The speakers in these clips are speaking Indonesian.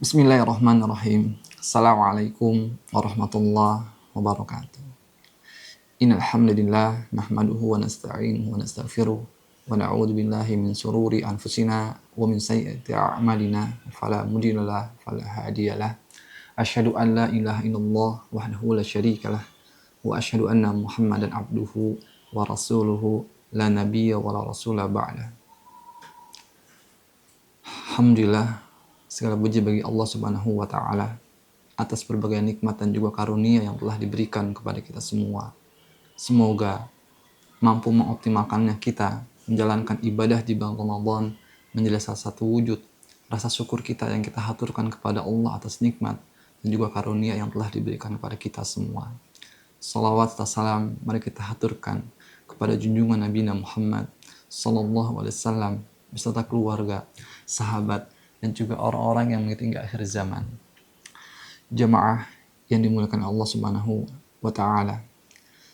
Bismillahirrahmanirrahim. Assalamualaikum warahmatullahi wabarakatuh. Innal hamdalillah nahmaduhu wa nasta'inuhu wa nastaghfiruh wa na'udzu billahi min shururi anfusina wa min sayyiati a'malina fala mudhillalah fala hadiyalah. Asyhadu an la ilaha illallah wahdahu la syarikalah wa asyhadu anna Muhammadan abduhu wa rasuluhu la nabiyya wa la rasula ba'da. Alhamdulillah, segala puji bagi Allah Subhanahu wa taala atas berbagai nikmat dan juga karunia yang telah diberikan kepada kita semua. Semoga mampu mengoptimalkannya kita menjalankan ibadah di bulan Ramadan menjadi salah satu wujud rasa syukur kita yang kita haturkan kepada Allah atas nikmat dan juga karunia yang telah diberikan kepada kita semua. Salawat dan salam mari kita haturkan kepada junjungan Nabi Muhammad sallallahu alaihi wasallam beserta keluarga, sahabat, dan juga orang-orang yang mengikuti hingga akhir zaman. Jamaah yang dimuliakan Allah Subhanahu wa taala.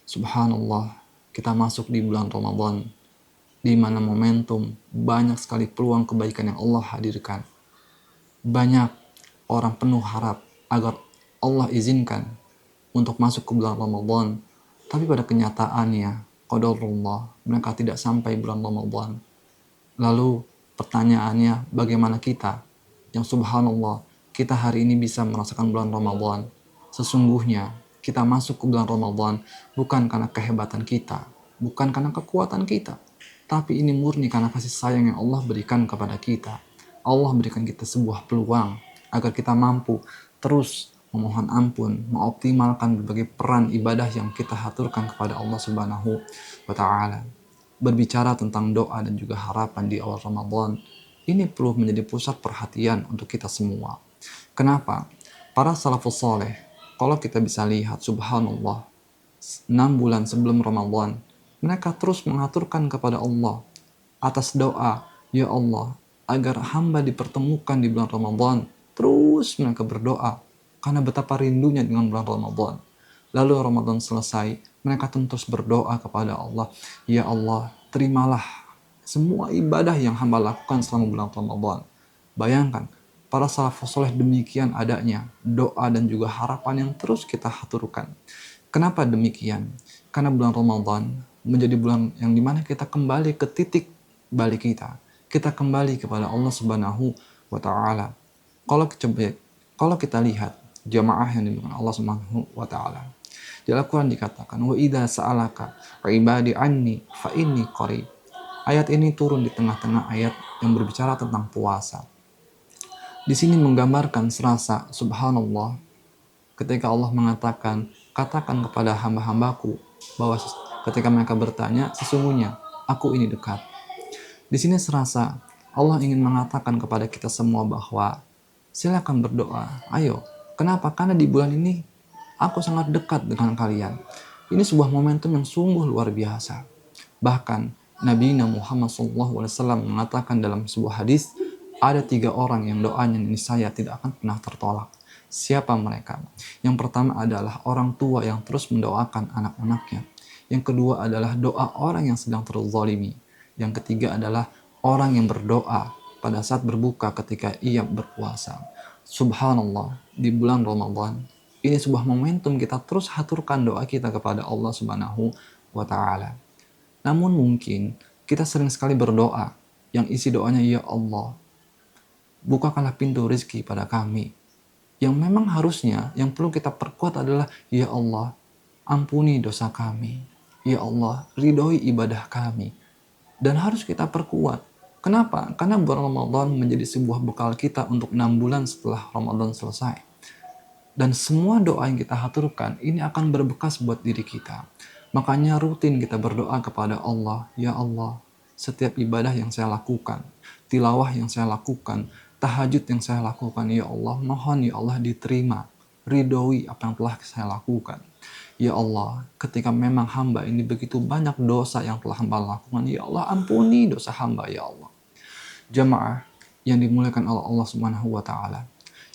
Subhanallah, kita masuk di bulan Ramadan di mana momentum banyak sekali peluang kebaikan yang Allah hadirkan. Banyak orang penuh harap agar Allah izinkan untuk masuk ke bulan Ramadan, tapi pada kenyataannya qadarullah mereka tidak sampai bulan Ramadan. Lalu pertanyaannya, bagaimana kita yang subhanallah kita hari ini bisa merasakan bulan Ramadan? Sesungguhnya kita masuk ke bulan Ramadan bukan karena kehebatan kita, bukan karena kekuatan kita, tapi ini murni karena kasih sayang yang Allah berikan kepada kita. Allah berikan kita sebuah peluang agar kita mampu terus memohon ampun, mengoptimalkan berbagai peran ibadah yang kita haturkan kepada Allah Subhanahu wa taala. Berbicara tentang doa dan juga harapan di awal Ramadan, ini perlu menjadi pusat perhatian untuk kita semua. Kenapa? Para salafus soleh, kalau kita bisa lihat, subhanallah, 6 bulan sebelum Ramadan, mereka terus mengaturkan kepada Allah atas doa, ya Allah, agar hamba dipertemukan di bulan Ramadan. Terus mereka berdoa, karena betapa rindunya dengan bulan Ramadan. Lalu Ramadan selesai, mereka terus berdoa kepada Allah, ya Allah, terimalah semua ibadah yang hamba lakukan selama bulan Ramadan. Bayangkan, para salafus soleh demikian adanya doa dan juga harapan yang terus kita haturkan. Kenapa demikian? Karena bulan Ramadan menjadi bulan yang dimana kita kembali ke titik balik kita. Kita kembali kepada Allah Subhanahu wa taala. Kalau kita lihat jamaah yang dimuliakan Allah Subhanahu wa taala, di Al-Quran dikatakan, wa idza sa'alaka ibadi anni fa inni qarib. Ayat ini turun di tengah-tengah ayat yang berbicara tentang puasa. Di sini menggambarkan serasa subhanallah ketika Allah mengatakan, katakan kepada hamba-hambaku bahwa ketika mereka bertanya, sesungguhnya aku ini dekat. Di sini serasa Allah ingin mengatakan kepada kita semua bahwa silakan berdoa. Ayo, kenapa? Karena di bulan ini aku sangat dekat dengan kalian. Ini sebuah momentum yang sungguh luar biasa. Bahkan Nabi Muhammad SAW mengatakan dalam sebuah hadis, ada 3 orang yang doanya niscaya tidak akan pernah tertolak. Siapa mereka? Yang pertama adalah orang tua yang terus mendoakan anak-anaknya. Yang kedua adalah doa orang yang sedang terzalimi. Yang ketiga adalah orang yang berdoa pada saat berbuka ketika ia berpuasa. Subhanallah, di bulan Ramadan ini sebuah momentum kita terus haturkan doa kita kepada Allah Subhanahu wa taala. Namun mungkin kita sering sekali berdoa yang isi doanya, ya Allah, bukakanlah pintu rezeki pada kami. Yang memang harusnya yang perlu kita perkuat adalah, ya Allah, ampuni dosa kami. Ya Allah, ridhoi ibadah kami. Dan harus kita perkuat. Kenapa? Karena bulan Ramadan menjadi sebuah bekal kita untuk 6 bulan setelah Ramadan selesai. Dan semua doa yang kita haturkan ini akan berbekas buat diri kita. Makanya rutin kita berdoa kepada Allah, ya Allah, setiap ibadah yang saya lakukan, tilawah yang saya lakukan, tahajud yang saya lakukan, ya Allah, mohon ya Allah diterima, ridhoi apa yang telah saya lakukan. Ya Allah, ketika memang hamba ini begitu banyak dosa yang telah hamba lakukan, ya Allah, ampuni dosa hamba, ya Allah. Jamaah yang dimuliakan oleh Allah Subhanahu wa taala,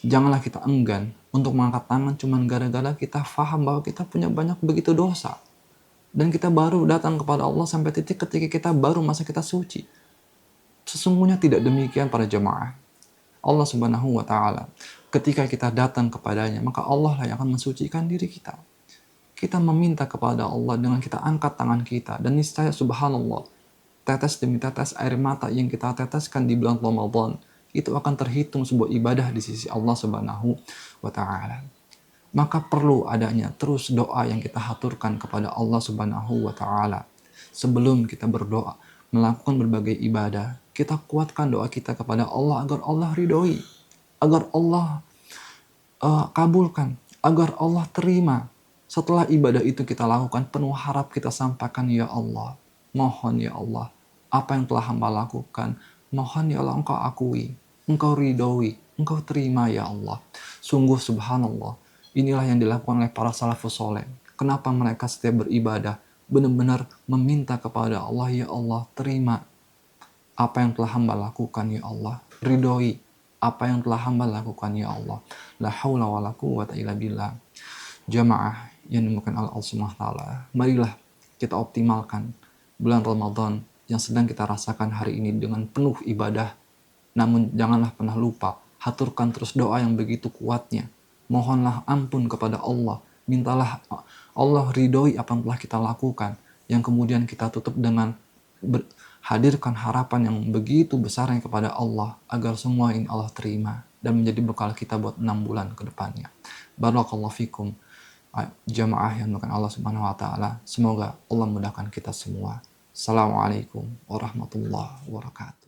janganlah kita enggan untuk mengangkat tangan cuman gara-gara kita faham bahwa kita punya banyak begitu dosa. Dan kita baru datang kepada Allah sampai titik ketika kita baru masa kita suci. Sesungguhnya tidak demikian para jemaah. Allah Subhanahu wa taala ketika kita datang kepadanya, maka Allah lah yang akan mensucikan diri kita. Kita meminta kepada Allah dengan kita angkat tangan kita, dan niscaya subhanallah, tetes demi tetes air mata yang kita teteskan di bulan Ramadan itu akan terhitung sebuah ibadah di sisi Allah Subhanahu wa taala. Maka perlu adanya terus doa yang kita haturkan kepada Allah Subhanahu wa taala. Sebelum kita berdoa, melakukan berbagai ibadah, kita kuatkan doa kita kepada Allah agar Allah ridhoi, agar Allah kabulkan, agar Allah terima. Setelah ibadah itu kita lakukan, penuh harap kita sampaikan, ya Allah, mohon ya Allah, apa yang telah hamba lakukan, mohon ya Allah engkau akui, engkau ridhoi, engkau terima ya Allah. Sungguh subhanallah, inilah yang dilakukan oleh para salafus soleh. Kenapa mereka setiap beribadah benar-benar meminta kepada Allah, ya Allah terima apa yang telah hamba lakukan ya Allah, ridhoi apa yang telah hamba lakukan ya Allah. La haula wa la quwwata illa billah. Jamaah yang dimulakan Allah Subhanahu wa taala, marilah kita optimalkan bulan Ramadan yang sedang kita rasakan hari ini dengan penuh ibadah. Namun janganlah pernah lupa, haturkan terus doa yang begitu kuatnya. Mohonlah ampun kepada Allah, mintalah Allah ridhoi apa yang telah kita lakukan, yang kemudian kita tutup dengan hadirkan harapan yang begitu besarnya kepada Allah agar semua ini Allah terima dan menjadi bekal kita buat 6 bulan ke depannya. Barakallahu fikum jamaah yang dimuliakan Allah Subhanahu wa taala. Semoga Allah mudahkan kita semua. Assalamualaikum warahmatullahi wabarakatuh.